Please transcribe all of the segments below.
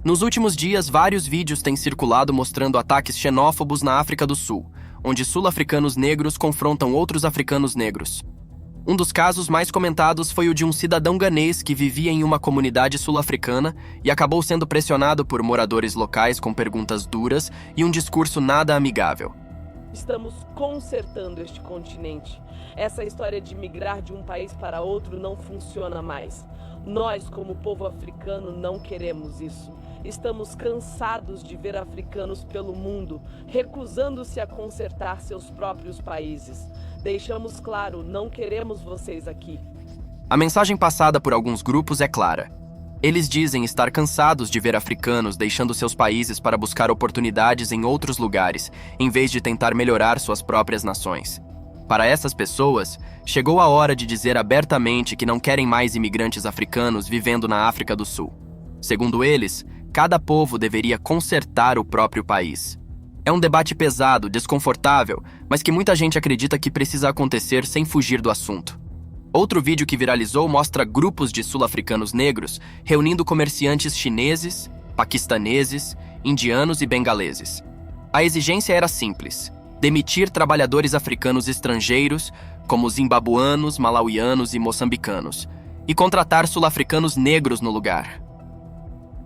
Nos últimos dias, vários vídeos têm circulado mostrando ataques xenófobos na África do Sul, onde sul-africanos negros confrontam outros africanos negros. Um dos casos mais comentados foi o de um cidadão ganês que vivia em uma comunidade sul-africana e acabou sendo pressionado por moradores locais com perguntas duras e um discurso nada amigável. Estamos consertando este continente. Essa história de migrar de um país para outro não funciona mais. Nós, como povo africano, não queremos isso. Estamos cansados de ver africanos pelo mundo, recusando-se a consertar seus próprios países. Deixamos claro, não queremos vocês aqui. A mensagem passada por alguns grupos é clara. Eles dizem estar cansados de ver africanos deixando seus países para buscar oportunidades em outros lugares, em vez de tentar melhorar suas próprias nações. Para essas pessoas, chegou a hora de dizer abertamente que não querem mais imigrantes africanos vivendo na África do Sul. Segundo eles, cada povo deveria consertar o próprio país. É um debate pesado, desconfortável, mas que muita gente acredita que precisa acontecer sem fugir do assunto. Outro vídeo que viralizou mostra grupos de sul-africanos negros reunindo comerciantes chineses, paquistaneses, indianos e bengaleses. A exigência era simples: demitir trabalhadores africanos estrangeiros, como zimbabuanos, malauianos e moçambicanos, e contratar sul-africanos negros no lugar.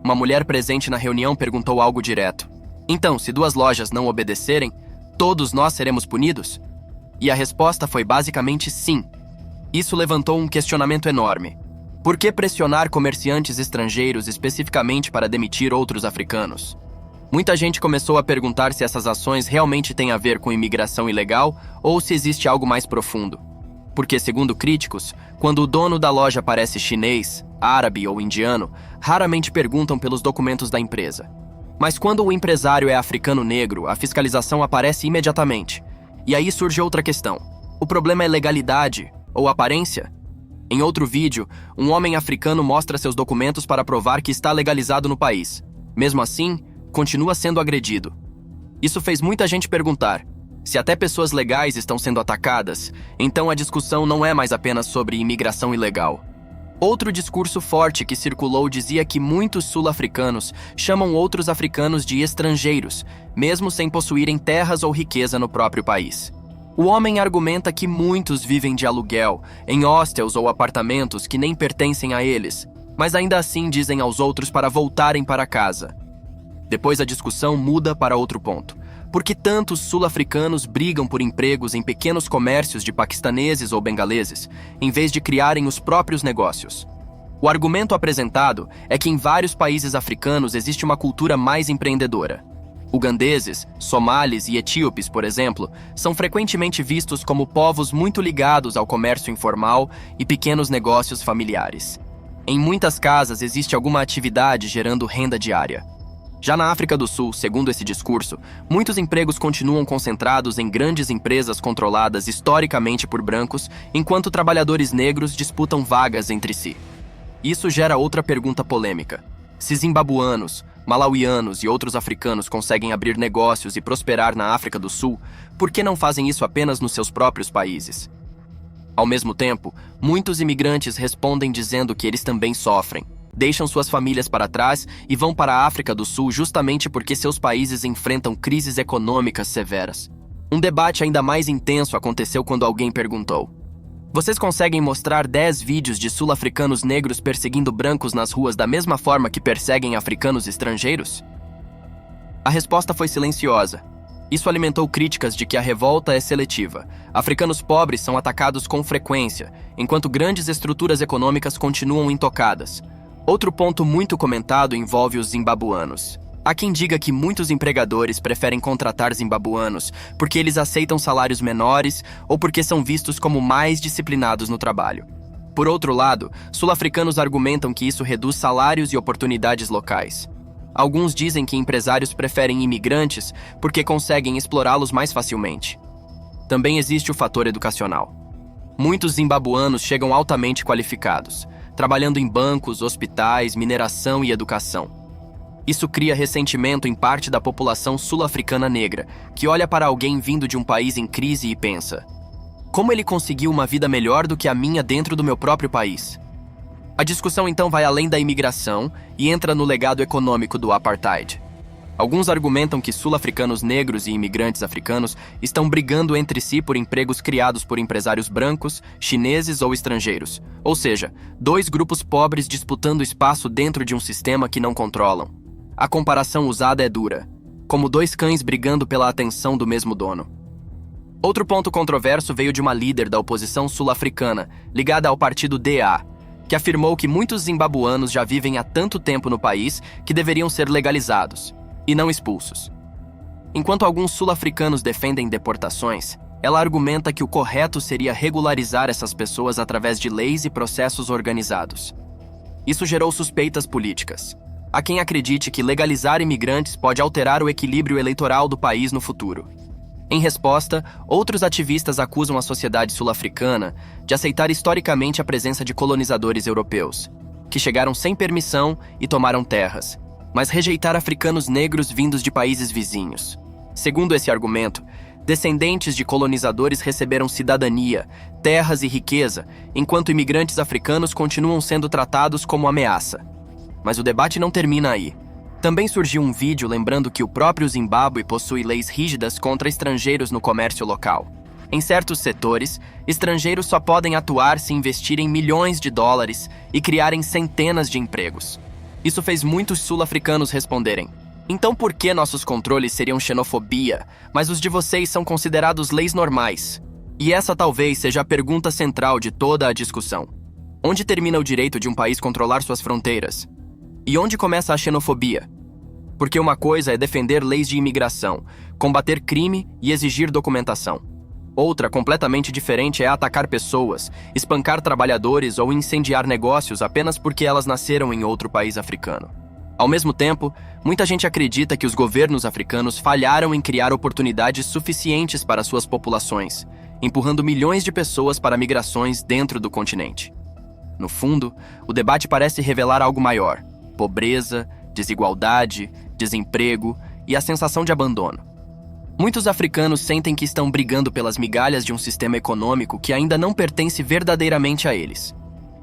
Uma mulher presente na reunião perguntou algo direto: então, se 2 lojas não obedecerem, todos nós seremos punidos? E a resposta foi basicamente sim. Isso levantou um questionamento enorme. Por que pressionar comerciantes estrangeiros especificamente para demitir outros africanos? Muita gente começou a perguntar se essas ações realmente têm a ver com imigração ilegal ou se existe algo mais profundo. Porque, segundo críticos, quando o dono da loja parece chinês, árabe ou indiano, raramente perguntam pelos documentos da empresa. Mas quando o empresário é africano negro, a fiscalização aparece imediatamente. E aí surge outra questão. O problema é legalidade ou aparência? Em outro vídeo, um homem africano mostra seus documentos para provar que está legalizado no país. Mesmo assim, continua sendo agredido. Isso fez muita gente perguntar: se até pessoas legais estão sendo atacadas, então a discussão não é mais apenas sobre imigração ilegal. Outro discurso forte que circulou dizia que muitos sul-africanos chamam outros africanos de estrangeiros, mesmo sem possuírem terras ou riqueza no próprio país. O homem argumenta que muitos vivem de aluguel, em hostels ou apartamentos que nem pertencem a eles, mas ainda assim dizem aos outros para voltarem para casa. Depois a discussão muda para outro ponto. Por que tantos sul-africanos brigam por empregos em pequenos comércios de paquistaneses ou bengaleses, em vez de criarem os próprios negócios? O argumento apresentado é que em vários países africanos existe uma cultura mais empreendedora. Ugandeses, somalis e etíopes, por exemplo, são frequentemente vistos como povos muito ligados ao comércio informal e pequenos negócios familiares. Em muitas casas existe alguma atividade gerando renda diária. Já na África do Sul, segundo esse discurso, muitos empregos continuam concentrados em grandes empresas controladas historicamente por brancos, enquanto trabalhadores negros disputam vagas entre si. Isso gera outra pergunta polêmica. Se zimbabuanos, malauianos e outros africanos conseguem abrir negócios e prosperar na África do Sul, por que não fazem isso apenas nos seus próprios países? Ao mesmo tempo, muitos imigrantes respondem dizendo que eles também sofrem. Deixam suas famílias para trás e vão para a África do Sul justamente porque seus países enfrentam crises econômicas severas. Um debate ainda mais intenso aconteceu quando alguém perguntou: vocês conseguem mostrar 10 vídeos de sul-africanos negros perseguindo brancos nas ruas da mesma forma que perseguem africanos estrangeiros? A resposta foi silenciosa. Isso alimentou críticas de que a revolta é seletiva. Africanos pobres são atacados com frequência, enquanto grandes estruturas econômicas continuam intocadas. Outro ponto muito comentado envolve os zimbabuanos. Há quem diga que muitos empregadores preferem contratar zimbabuanos porque eles aceitam salários menores ou porque são vistos como mais disciplinados no trabalho. Por outro lado, sul-africanos argumentam que isso reduz salários e oportunidades locais. Alguns dizem que empresários preferem imigrantes porque conseguem explorá-los mais facilmente. Também existe o fator educacional. Muitos zimbabuanos chegam altamente qualificados, trabalhando em bancos, hospitais, mineração e educação. Isso cria ressentimento em parte da população sul-africana negra, que olha para alguém vindo de um país em crise e pensa: como ele conseguiu uma vida melhor do que a minha dentro do meu próprio país? A A discussão então vai além da imigração e entra no legado econômico do apartheid. Alguns argumentam que sul-africanos negros e imigrantes africanos estão brigando entre si por empregos criados por empresários brancos, chineses ou estrangeiros, ou seja, dois grupos pobres disputando espaço dentro de um sistema que não controlam. A comparação usada é dura, como dois cães brigando pela atenção do mesmo dono. Outro ponto controverso veio de uma líder da oposição sul-africana, ligada ao partido DA, que afirmou que muitos zimbabuanos já vivem há tanto tempo no país que deveriam ser legalizados e não expulsos. Enquanto alguns sul-africanos defendem deportações, ela argumenta que o correto seria regularizar essas pessoas através de leis e processos organizados. Isso gerou suspeitas políticas. Há quem acredite que legalizar imigrantes pode alterar o equilíbrio eleitoral do país no futuro. Em resposta, outros ativistas acusam a sociedade sul-africana de aceitar historicamente a presença de colonizadores europeus, que chegaram sem permissão e tomaram terras, mas rejeitar africanos negros vindos de países vizinhos. Segundo esse argumento, descendentes de colonizadores receberam cidadania, terras e riqueza, enquanto imigrantes africanos continuam sendo tratados como ameaça. Mas o debate não termina aí. Também surgiu um vídeo lembrando que o próprio Zimbábue possui leis rígidas contra estrangeiros no comércio local. Em certos setores, estrangeiros só podem atuar se investirem milhões de dólares e criarem centenas de empregos. Isso fez muitos sul-africanos responderem: então por que nossos controles seriam xenofobia, mas os de vocês são considerados leis normais? E essa talvez seja a pergunta central de toda a discussão. Onde termina o direito de um país controlar suas fronteiras? E onde começa a xenofobia? Porque uma coisa é defender leis de imigração, combater crime e exigir documentação. Outra, completamente diferente, é atacar pessoas, espancar trabalhadores ou incendiar negócios apenas porque elas nasceram em outro país africano. Ao mesmo tempo, muita gente acredita que os governos africanos falharam em criar oportunidades suficientes para suas populações, empurrando milhões de pessoas para migrações dentro do continente. No fundo, o debate parece revelar algo maior: pobreza, desigualdade, desemprego e a sensação de abandono. Muitos africanos sentem que estão brigando pelas migalhas de um sistema econômico que ainda não pertence verdadeiramente a eles.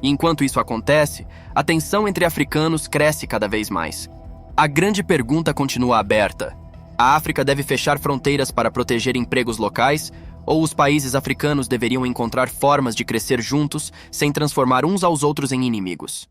E enquanto isso acontece, a tensão entre africanos cresce cada vez mais. A grande pergunta continua aberta: a África deve fechar fronteiras para proteger empregos locais, ou os países africanos deveriam encontrar formas de crescer juntos sem transformar uns aos outros em inimigos?